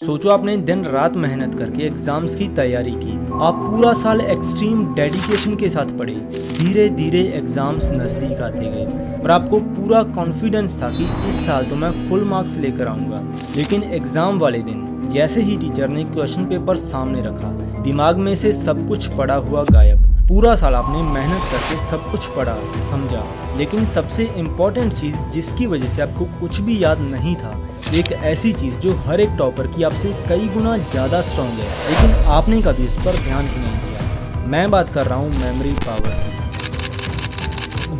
सोचो आपने दिन रात मेहनत करके एग्जाम्स की तैयारी की। आप पूरा साल एक्सट्रीम डेडिकेशन के साथ पढ़े। धीरे धीरे एग्जाम्स नज़दीक आते गए और आपको पूरा कॉन्फिडेंस था कि इस साल तो मैं फुल मार्क्स लेकर आऊँगा। लेकिन एग्ज़ाम वाले दिन जैसे ही टीचर ने क्वेश्चन पेपर सामने रखा, दिमाग में से सब कुछ पढ़ा हुआ गायब। पूरा साल आपने मेहनत करके सब कुछ पढ़ा, समझा, लेकिन सबसे इम्पॉर्टेंट चीज़ जिसकी वजह से आपको कुछ भी याद नहीं था, एक ऐसी चीज़ जो हर एक टॉपर की आपसे कई गुना ज़्यादा स्ट्रॉन्ग है, लेकिन आपने कभी इस पर ध्यान ही नहीं दिया। मैं बात कर रहा हूँ मेमोरी पावर की।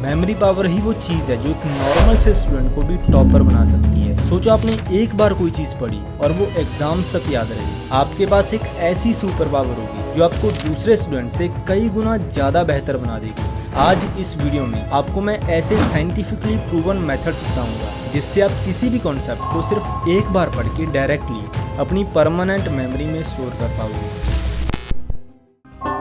मेमोरी पावर ही वो चीज़ है जो एक नॉर्मल से स्टूडेंट को भी टॉपर बना सकती है। सोचो आपने एक बार कोई चीज़ पढ़ी और वो एग्जाम्स तक याद रही। आपके पास एक ऐसी सुपर पावर होगी जो आपको दूसरे स्टूडेंट से कई गुना ज़्यादा बेहतर बना देगी। आज इस वीडियो में आपको मैं ऐसे साइंटिफिकली प्रूवन मेथड्स बताऊंगा जिससे आप किसी भी कॉन्सेप्ट को सिर्फ एक बार पढ़ के डायरेक्टली अपनी परमानेंट मेमोरी में स्टोर कर पाओगे।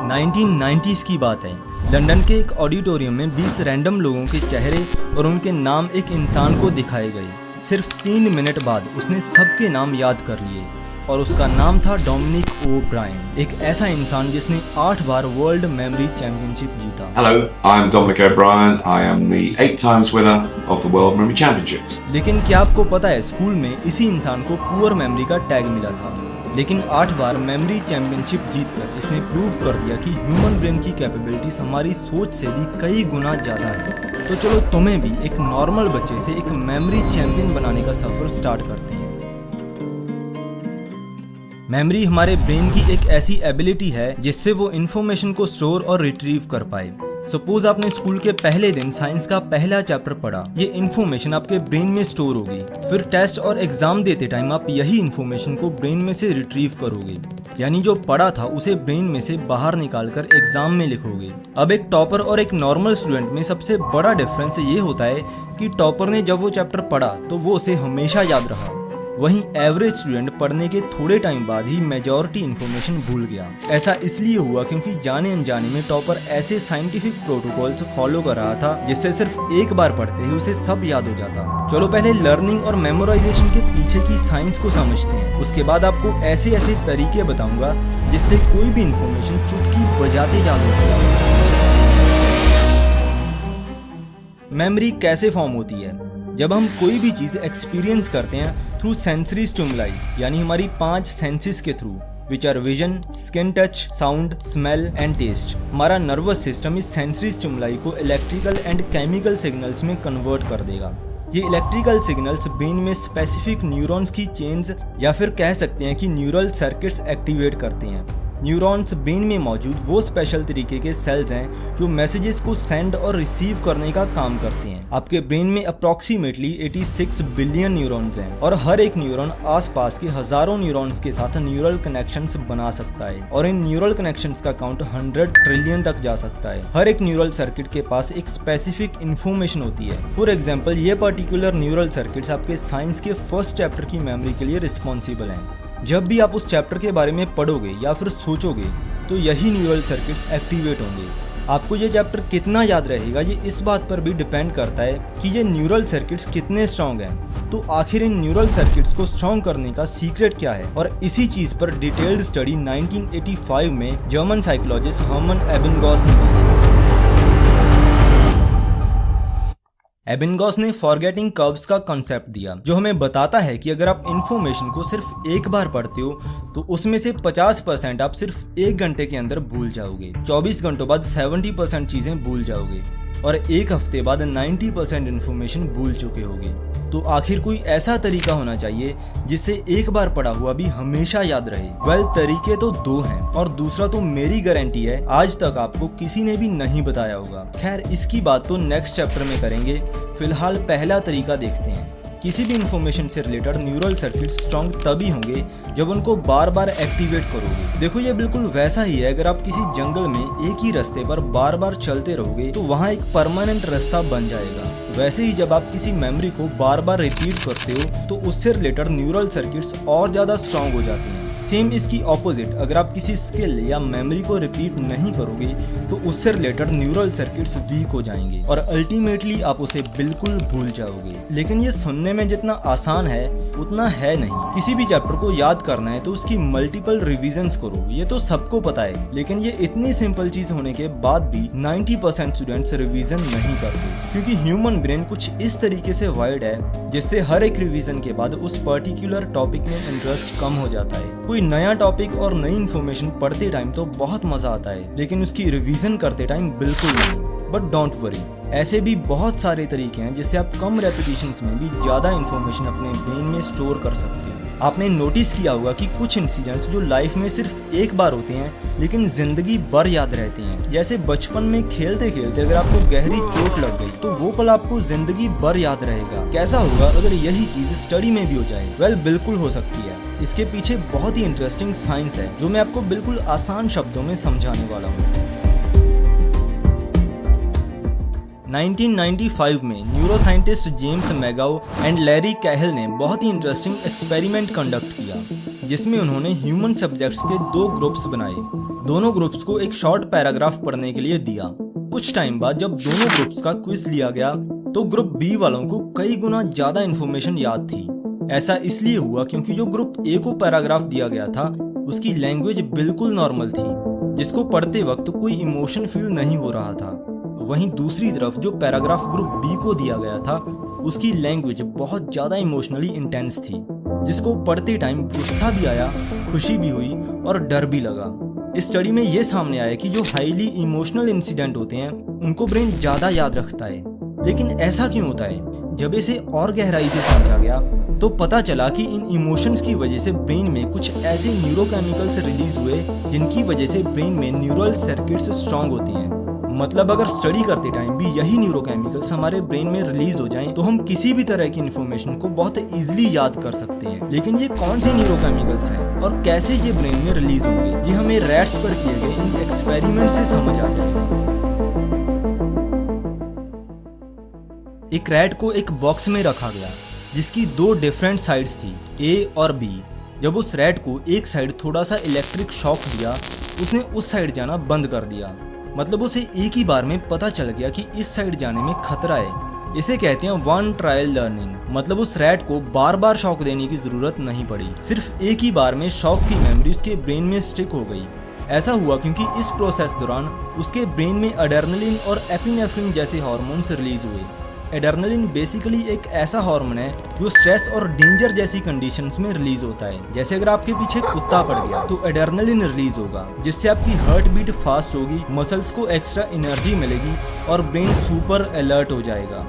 1990s की बात है। लंदन के एक ऑडिटोरियम में 20 रैंडम लोगों के चेहरे और उनके नाम एक इंसान को दिखाए गए। सिर्फ 3 मिनट बाद उसने सबके नाम याद कर लिए और उसका नाम था डोमिनिक ओब्रायन, एक ऐसा इंसान जिसने 8 बार वर्ल्ड मेमोरी चैंपियनशिप जीता। Hello, I'm Dominic O'Brien. I am the 8 times winner of the World Memory Championships. लेकिन क्या आपको पता है, स्कूल में इसी इंसान को पुअर मेमोरी का टैग मिला था, लेकिन 8 बार मेमोरी चैंपियनशिप जीतकर इसने प्रूव कर दिया कि ह्यूमन ब्रेन की कैपेबिलिटीज हमारी सोच से भी कई गुना ज़्यादा है। तो चलो तुम्हें भी एक नॉर्मल बच्चे से एक मेमोरी चैंपियन बनाने का सफ़र स्टार्ट करते हैं। मेमोरी हमारे ब्रेन की एक ऐसी एबिलिटी है जिससे वो इन्फॉर्मेशन को स्टोर और रिट्रीव कर पाए। सपोज आपने स्कूल के पहले दिन साइंस का पहला चैप्टर पढ़ा, ये इन्फॉर्मेशन आपके ब्रेन में स्टोर होगी। फिर टेस्ट और एग्जाम देते टाइम आप यही इन्फॉर्मेशन को ब्रेन में से रिट्रीव करोगे, यानी जो पढ़ा था उसे ब्रेन में से बाहर निकालकर एग्जाम में लिखोगे। अब एक टॉपर और एक नॉर्मल स्टूडेंट में सबसे बड़ा डिफरेंस ये होता है कि टॉपर ने जब वो चैप्टर पढ़ा तो वो उसे हमेशा याद रहा, वहीं एवरेज स्टूडेंट पढ़ने के थोड़े टाइम बाद ही मेजॉरिटी इन्फॉर्मेशन भूल गया। ऐसा इसलिए हुआ क्योंकि जाने अनजाने में टॉपर ऐसे साइंटिफिक प्रोटोकॉल्स फॉलो कर रहा था जिससे सिर्फ एक बार पढ़ते ही उसे सब याद हो जाता। चलो पहले लर्निंग और मेमोराइजेशन के पीछे की साइंस को समझते हैं, उसके बाद आपको ऐसे ऐसे तरीके बताऊंगा जिससे कोई भी इन्फॉर्मेशन चुटकी बजाते याद हो जाएगा। मेमोरी कैसे फॉर्म होती है? जब हम कोई भी चीज़ एक्सपीरियंस करते हैं थ्रू सेंसरी स्टिमुलाई, यानी हमारी 5 सेंसेस के through, which are vision, skin touch, sound, smell and taste. हमारा नर्वस सिस्टम इस सेंसरी स्टिमुलाई को इलेक्ट्रिकल एंड केमिकल सिग्नल्स में कन्वर्ट कर देगा। ये इलेक्ट्रिकल सिग्नल्स ब्रेन में स्पेसिफिक न्यूरॉन्स की चेन्स या फिर कह सकते हैं कि न्यूरल सर्किट्स एक्टिवेट करते हैं। न्यूरॉन्स ब्रेन में मौजूद वो स्पेशल तरीके के सेल्स हैं जो मैसेजेस को सेंड और रिसीव करने का काम करते हैं। आपके ब्रेन में अप्रॉक्सीमेटली 86 बिलियन न्यूरॉन्स हैं और हर एक न्यूरॉन आसपास के हजारों न्यूरॉन्स के साथ न्यूरल कनेक्शंस बना सकता है और इन न्यूरल कनेक्शंस का काउंट 100 ट्रिलियन तक जा सकता है। हर एक न्यूरल सर्किट के पास एक स्पेसिफिक इन्फॉर्मेशन होती है। फॉर एग्जाम्पल, ये पर्टिकुलर न्यूरल सर्किट्स आपके साइंस के फर्स्ट चैप्टर की मेमोरी के लिए रिस्पॉन्सिबल हैं। जब भी आप उस चैप्टर के बारे में पढ़ोगे या फिर सोचोगे तो यही न्यूरल सर्किट्स एक्टिवेट होंगे। आपको ये चैप्टर कितना याद रहेगा ये इस बात पर भी डिपेंड करता है कि ये न्यूरल सर्किट्स कितने स्ट्रॉन्ग हैं। तो आखिर इन न्यूरल सर्किट्स को स्ट्रॉन्ग करने का सीक्रेट क्या है? और इसी चीज़ पर डिटेल्ड स्टडी 1985 में जर्मन साइकोलॉजिस्ट हर्मन एबिंगॉस ने की थी। एबिंगॉस ने फॉरगेटिंग कर्व्स का कॉन्सेप्ट दिया, जो हमें बताता है कि अगर आप इन्फॉर्मेशन को सिर्फ एक बार पढ़ते हो तो उसमें से 50% आप सिर्फ 1 घंटे के अंदर भूल जाओगे, 24 घंटों बाद 70% चीज़ें भूल जाओगे और 1 हफ्ते बाद 90% इन्फॉर्मेशन भूल चुके होगे। तो आखिर कोई ऐसा तरीका होना चाहिए जिससे एक बार पढ़ा हुआ भी हमेशा याद रहे। वेल, तरीके तो 2 हैं और दूसरा तो मेरी गारंटी है आज तक आपको किसी ने भी नहीं बताया होगा। खैर, इसकी बात तो नेक्स्ट चैप्टर में करेंगे। फिलहाल पहला तरीका देखते हैं। किसी भी इन्फॉर्मेशन से रिलेटेड न्यूरल सर्किट स्ट्रॉन्ग तभी होंगे जब उनको बार बार एक्टिवेट करोगे। देखो, ये बिल्कुल वैसा ही है। अगर आप किसी जंगल में एक ही रास्ते पर बार बार चलते रहोगे तो वहाँ एक परमानेंट रास्ता बन जाएगा। वैसे ही जब आप किसी मेमोरी को बार बार रिपीट करते हो तो उससे रिलेटेड न्यूरल सर्किट्स और ज़्यादा स्ट्रॉन्ग हो जाती हैं। सेम इसकी ऑपोजिट, अगर आप किसी स्किल या मेमोरी को रिपीट नहीं करोगे तो उससे रिलेटेड न्यूरल सर्किट्स वीक हो जाएंगे और अल्टीमेटली आप उसे बिल्कुल भूल जाओगे। लेकिन ये सुनने में जितना आसान है उतना है नहीं। किसी भी चैप्टर को याद करना है तो उसकी मल्टीपल रिविजन्स करो, ये तो सबको पता है। लेकिन ये इतनी सिंपल चीज होने के बाद भी 90% स्टूडेंट्स रिवीजन नहीं करते, क्योंकि ह्यूमन ब्रेन कुछ इस तरीके से वायर्ड है जिससे हर एक रिवीजन के बाद उस पर्टिकुलर टॉपिक में इंटरेस्ट कम हो जाता है। कोई नया टॉपिक और नई इन्फॉर्मेशन पढ़ते टाइम तो बहुत मजा आता है, लेकिन उसकी रिवीजन करते टाइम बिल्कुल नहीं। बट डोंट वरी, ऐसे भी बहुत सारे तरीके हैं जिससे आप कम रेपिटेशंस में भी ज्यादा इन्फॉर्मेशन अपने ब्रेन में स्टोर कर सकते हैं। आपने नोटिस किया होगा कि कुछ इंसिडेंट्स जो लाइफ में सिर्फ एक बार होते हैं लेकिन जिंदगी भर याद रहते हैं। जैसे बचपन में खेलते खेलते अगर आपको गहरी चोट लग गई तो वो पल आपको जिंदगी भर याद रहेगा। कैसा होगा अगर यही चीज स्टडी में भी हो जाए? वेल, बिल्कुल हो सकती है। इसके पीछे बहुत ही इंटरेस्टिंग साइंस है जो मैं आपको बिल्कुल आसान शब्दों में समझाने वाला हूँ। 1995 में न्यूरोसाइंटिस्ट जेम्स मैगाओ एंड लैरी कैहिल ने बहुत ही इंटरेस्टिंग एक्सपेरिमेंट कंडक्ट किया, जिसमें उन्होंने ह्यूमन सब्जेक्ट्स के 2 ग्रुप्स बनाए। दोनों ग्रुप्स को एक शॉर्ट पैराग्राफ पढ़ने के लिए दिया। कुछ टाइम बाद जब दोनों ग्रुप्स का क्विज लिया गया तो ग्रुप बी वालों को कई गुना ज्यादा इन्फॉर्मेशन याद थी। ऐसा इसलिए हुआ क्योंकि जो ग्रुप ए को पैराग्राफ दिया गया था उसकी लैंग्वेज बिल्कुल नॉर्मल थी, जिसको पढ़ते वक्त कोई इमोशन फील नहीं हो रहा था। वहीं दूसरी तरफ जो पैराग्राफ ग्रुप बी को दिया गया था उसकी लैंग्वेज बहुत ज्यादा इमोशनली इंटेंस थी, जिसको पढ़ते टाइम गुस्सा भी आया, खुशी भी हुई और डर भी लगा। इस स्टडी में ये सामने आया कि जो हाईली इमोशनल इंसिडेंट होते हैं उनको ब्रेन ज्यादा याद रखता है। लेकिन ऐसा क्यों होता है? जब इसे और गहराई से समझा गया तो पता चला कि इन इमोशंस की वजह से ब्रेन में कुछ ऐसे न्यूरोकेमिकल्स रिलीज हुए जिनकी वजह से ब्रेन में न्यूरल सर्किट्स स्ट्रांग होती हैं। मतलब अगर स्टडी करते टाइम भी यही न्यूरोकेमिकल्स हमारे ब्रेन में रिलीज हो जाएं तो हम किसी भी तरह की इन्फॉर्मेशन को बहुत इजीली याद कर सकते हैं। लेकिन ये कौन से न्यूरोकेमिकल्स हैं और कैसे ये ब्रेन में रिलीज होंगे, ये हमें रैट्स पर किए गए इन एक्सपेरिमेंट से समझ आ जाएगा। एक रैट को एक बॉक्स में रखा गया जिसकी 2 डिफरेंट साइड्स थी, ए और बी। जब उस रैट को एक साइड थोड़ा सा इलेक्ट्रिक शॉक दिया, उसने उस साइड जाना बंद कर दिया। मतलब उसे एक ही बार में पता चल गया कि इस साइड जाने में खतरा है। इसे कहते हैं वन ट्रायल लर्निंग। मतलब उस रैट को बार बार शॉक देने की जरूरत नहीं पड़ी, सिर्फ एक ही बार में शॉक की मेमोरी उसके ब्रेन में स्टिक हो गई। ऐसा हुआ क्योंकि इस प्रोसेस दौरान उसके ब्रेन में एड्रेनलिन और एपिनेफ्रिन जैसे हार्मोन्स रिलीज हुए। एड्रेनलिन बेसिकली एक ऐसा हार्मोन है जो स्ट्रेस और डेंजर जैसी कंडीशंस में रिलीज होता है। जैसे अगर आपके पीछे कुत्ता पड़ गया तो एड्रेनलिन रिलीज होगा, जिससे आपकी हार्ट बीट फास्ट होगी, मसल्स को एक्स्ट्रा एनर्जी मिलेगी और ब्रेन सुपर अलर्ट हो जाएगा।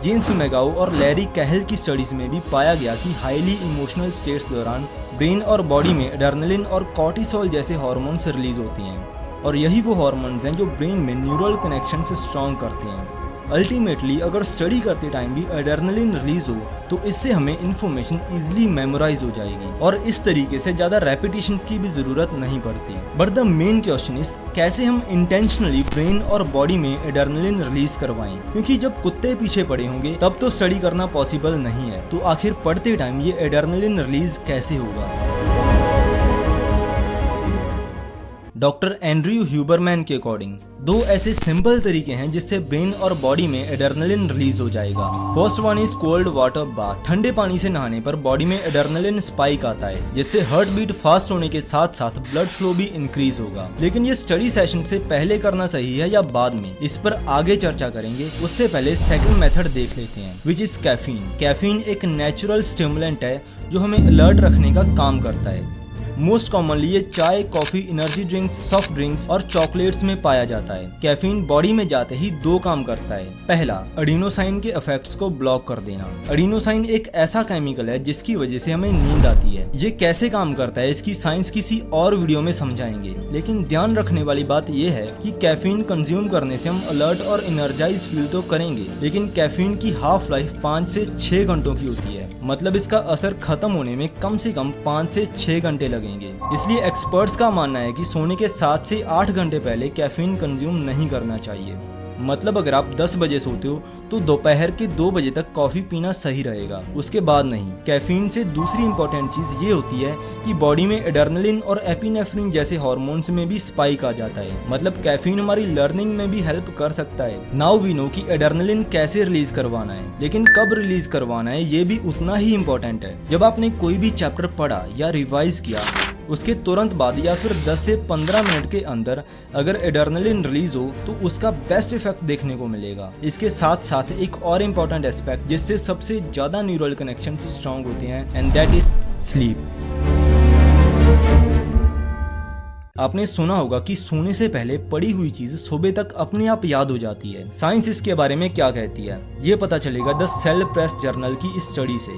जेम्स मैगाओ और लैरी कैहिल की स्टडीज में भी पाया गया कि हाईली इमोशनल स्टेट्स दौरान ब्रेन और बॉडी में एड्रेनलिन और कॉर्टिसोल जैसे हार्मोन्स रिलीज होती हैं और यही वो हार्मोन्स हैं जो ब्रेन में न्यूरल कनेक्शन से स्ट्रॉन्ग करते हैं। अल्टीमेटली अगर स्टडी करते टाइम भी एड्रेनलिन रिलीज हो तो इससे हमें इन्फॉर्मेशन इजीली मेमोराइज हो जाएगी और इस तरीके से ज्यादा रेपिटेशंस की भी जरूरत नहीं पड़ती। But the main question is कैसे हम इंटेंशनली ब्रेन और बॉडी में एड्रेनलिन रिलीज करवाएं, क्योंकि जब कुत्ते पीछे पड़े होंगे तब तो स्टडी करना पॉसिबल नहीं है। तो आखिर पढ़ते टाइम ये एड्रेनलिन रिलीज कैसे होगा? डॉक्टर एंड्रयू ह्यूबरमैन के अकॉर्डिंग 2 ऐसे सिंपल तरीके हैं जिससे ब्रेन और बॉडी में एड्रेनलिन रिलीज हो जाएगा। First one is cold water bath. ठंडे पानी से नहाने पर बॉडी में एड्रेनलिन स्पाइक आता है, जिससे हार्ट बीट फास्ट होने के साथ साथ ब्लड फ्लो भी इंक्रीज होगा। लेकिन ये स्टडी सेशन से पहले करना सही है या बाद में, इस पर आगे चर्चा करेंगे। उससे पहले सेकंड मेथड देख लेते हैं, विच इज कैफीन। कैफीन एक नेचुरल स्टिमुलेंट है जो हमें अलर्ट रखने का काम करता है। मोस्ट कॉमनली ये चाय, coffee, energy drinks, soft drinks और चॉकलेट्स में पाया जाता है। कैफीन बॉडी में जाते ही 2 काम करता है। पहला, एडिनोसाइन के इफेक्ट्स को ब्लॉक कर देना। एडिनोसाइन एक ऐसा केमिकल है जिसकी वजह से हमें नींद आती है। ये कैसे काम करता है इसकी साइंस किसी और वीडियो में समझाएंगे, लेकिन ध्यान रखने वाली बात यह है कि कैफीन कंज्यूम करने से हम अलर्ट और एनर्जाइज फील तो करेंगे, लेकिन कैफीन की हाफ लाइफ 5 से 6 घंटों की होती है। मतलब इसका असर खत्म होने में कम से कम 5 से 6 घंटे लगेंगे। इसलिए एक्सपर्ट्स का मानना है कि सोने के 7 से 8 घंटे पहले कैफीन कंज्यूम नहीं करना चाहिए। मतलब अगर आप 10 बजे सोते हो तो दोपहर के 2 बजे तक कॉफी पीना सही रहेगा, उसके बाद नहीं। कैफीन से दूसरी इंपॉर्टेंट चीज ये होती है कि बॉडी में एड्रेनलिन और एपिनेफ्रिन जैसे हार्मोन्स में भी स्पाइक आ जाता है। मतलब कैफीन हमारी लर्निंग में भी हेल्प कर सकता है। नाउ वी नो कि एड्रेनलिन कैसे रिलीज करवाना है, लेकिन कब रिलीज करवाना है ये भी उतना ही इम्पोर्टेंट है। जब आपने कोई भी चैप्टर पढ़ा या रिवाइज किया, उसके तुरंत बाद या फिर 10 से 15 मिनट के अंदर अगर एड्रेनलिन रिलीज हो तो उसका बेस्ट इफेक्ट देखने को मिलेगा। इसके साथ साथ एक और इम्पोर्टेंट एस्पेक्ट जिससे सबसे ज्यादा न्यूरल कनेक्शंस स्ट्रांग होते हैं, एंड दैट इज स्लीप। आपने सुना होगा कि सोने से पहले पढ़ी हुई चीज सुबह तक अपने आप याद हो जाती है। साइंस इसके बारे में क्या कहती है ये पता चलेगा द सेल प्रेस जर्नल की इस स्टडी से।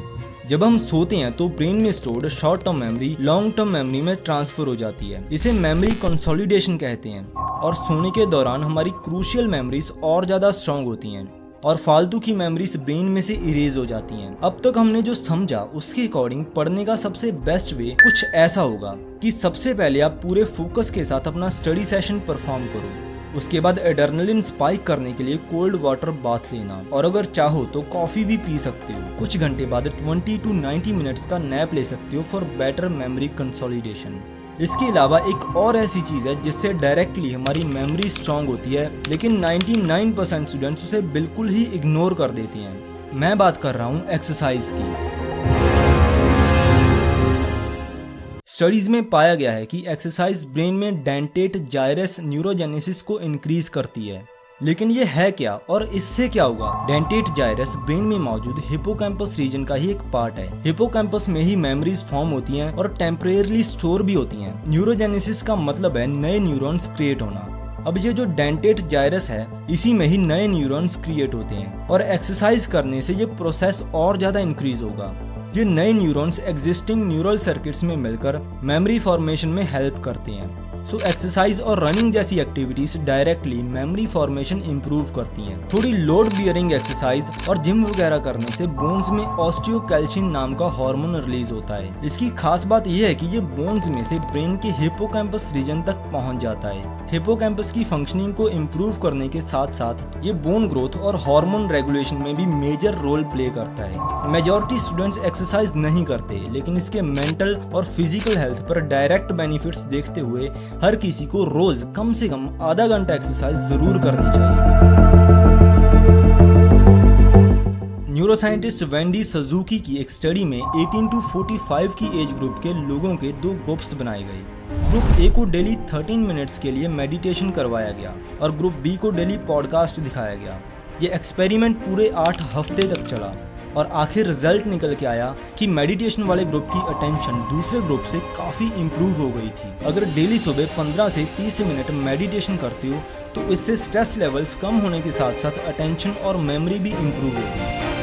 जब हम सोते हैं तो ब्रेन में stored short term memory long term memory में ट्रांसफर हो जाती है। इसे मेमोरी कंसोलिडेशन कहते हैं। और सोने के दौरान हमारी क्रूशियल मेमोरीज और ज्यादा स्ट्रांग होती हैं और फालतू की मेमोरीज ब्रेन में से इरेज हो जाती हैं। अब तक हमने जो समझा उसके अकॉर्डिंग पढ़ने का सबसे बेस्ट वे कुछ ऐसा होगा कि सबसे पहले आप पूरे फोकस के साथ अपना स्टडी सेशन परफॉर्म करो। उसके बाद एड्रेनलिन स्पाइक करने के लिए कोल्ड वाटर बाथ लेना, और अगर चाहो तो कॉफी भी पी सकते हो। कुछ घंटे बाद 20 to 90 मिनट्स का नैप ले सकते हो फॉर बेटर मेमोरी कंसोलिडेशन। इसके अलावा एक और ऐसी चीज है जिससे डायरेक्टली हमारी मेमोरी स्ट्रांग होती है, लेकिन 99% स्टूडेंट्स उसे बिल्कुल ही इग्नोर कर देते हैं। मैं बात कर रहा हूँ एक्सरसाइज की। स्टडीज में पाया गया है कि एक्सरसाइज ब्रेन में डेंटेट जाइरस न्यूरोजेनेसिस को इंक्रीज करती है। लेकिन ये है क्या और इससे क्या होगा? डेंटेट जाइरस ब्रेन में मौजूद हिपोकैम्पस रीजन का ही एक पार्ट है। हिपोकैम्पस में ही मेमोरीज फॉर्म होती हैं और टेम्परेरली स्टोर भी होती हैं। न्यूरोजेनेसिस का मतलब है नए न्यूरॉन्स क्रिएट होना। अब ये जो डेंटेट जाइरस है इसी में ही नए न्यूरॉन्स क्रिएट होते हैं और एक्सरसाइज करने से ये प्रोसेस और ज्यादा इंक्रीज होगा। ये नए न्यूरॉन्स एग्जिस्टिंग न्यूरल सर्किट्स में मिलकर मेमोरी फॉर्मेशन में हेल्प करते हैं। सो एक्सरसाइज और रनिंग जैसी activities directly memory formation improve करती हैं। थोड़ी लोड बियरिंग एक्सरसाइज और जिम वगैरह करने से बोन्स में ऑस्टियोकैल्सिन नाम का हार्मोन रिलीज होता है। इसकी खास बात यह है कि ये बोन्स में से ब्रेन के हिपोकैम्पस रीजन तक पहुंच जाता है। हिपोकैम्पस की फंक्शनिंग को इम्प्रूव करने के साथ साथ ये बोन ग्रोथ और हार्मोन रेगुलेशन में भी मेजर रोल प्ले करता है। मेजॉरिटी स्टूडेंट्स एक्सरसाइज नहीं करते, लेकिन इसके मेंटल और फिजिकल हेल्थ पर डायरेक्ट बेनिफिट्स देखते हुए हर किसी को रोज कम से कम आधा घंटा एक्सरसाइज जरूर करनी चाहिए। न्यूरोसाइंटिस्ट वेंडी सुजुकी की एक स्टडी में 18 to 45 की एज ग्रुप के लोगों के 2 ग्रुप्स बनाए गए। ग्रुप ए को डेली 13 मिनट्स के लिए मेडिटेशन करवाया गया और ग्रुप बी को डेली पॉडकास्ट दिखाया गया। ये एक्सपेरिमेंट पूरे 8 हफ्ते तक चला और आखिर रिजल्ट निकल के आया कि मेडिटेशन वाले ग्रुप की अटेंशन दूसरे ग्रुप से काफ़ी इम्प्रूव हो गई थी। अगर डेली सुबह 15 से 30 मिनट मेडिटेशन करते हो तो इससे स्ट्रेस लेवल्स कम होने के साथ साथ अटेंशन और मेमोरी भी इम्प्रूव होगी।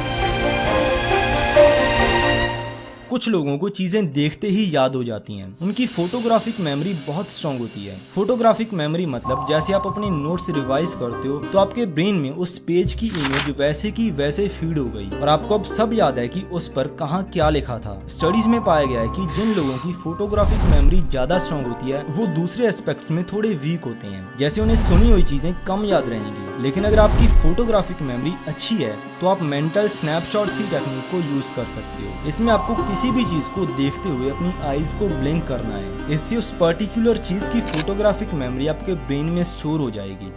कुछ लोगों को चीजें देखते ही याद हो जाती हैं। उनकी फोटोग्राफिक मेमोरी बहुत स्ट्रांग होती है। फोटोग्राफिक मेमोरी मतलब जैसे आप अपने नोट्स रिवाइज करते हो तो आपके ब्रेन में उस पेज की इमेज वैसे की वैसे फीड हो गई और आपको अब सब याद है कि उस पर कहाँ क्या लिखा था। स्टडीज में पाया गया है कि जिन लोगों की फोटोग्राफिक मेमोरी ज्यादा स्ट्रांग होती है वो दूसरे एस्पेक्ट्स में थोड़े वीक होते हैं। जैसे उन्हें सुनी हुई चीजें कम याद रहेंगी। लेकिन अगर आपकी फोटोग्राफिक मेमोरी अच्छी है तो आप मेंटल स्नैपशॉट्स की टेक्निक को यूज कर सकते हो। इसमें आपको किसी भी चीज को देखते हुए अपनी आईज को ब्लिंक करना है। इससे उस पर्टिकुलर चीज की फोटोग्राफिक मेमोरी आपके ब्रेन में स्टोर हो जाएगी।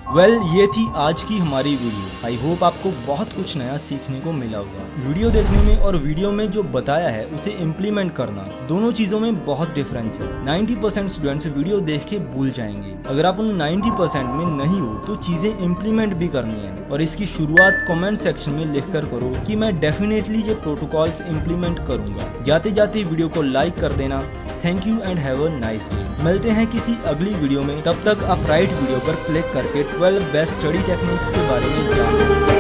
ये थी आज की हमारी वीडियो। आई होप आपको बहुत कुछ नया सीखने को मिला होगा। वीडियो देखने में और वीडियो में जो बताया है उसे इम्प्लीमेंट करना, दोनों चीजों में बहुत डिफरेंस है। 90% स्टूडेंट्स वीडियो देख के भूल जाएंगे। अगर आप उन 90% में नहीं हो तो चीजें इम्प्लीमेंट भी करनी है और इसकी शुरुआत कमेंट सेक्शन में लिखकर करो कि मैं डेफिनेटली ये प्रोटोकॉल्स इम्प्लीमेंट करूंगा। जाते जाते वीडियो को लाइक कर देना। Thank you and have a nice day. मिलते हैं किसी अगली वीडियो में। तब तक आप राइट वीडियो पर क्लिक करके 12 बेस्ट स्टडी टेक्निक्स के बारे में जान सकते हैं।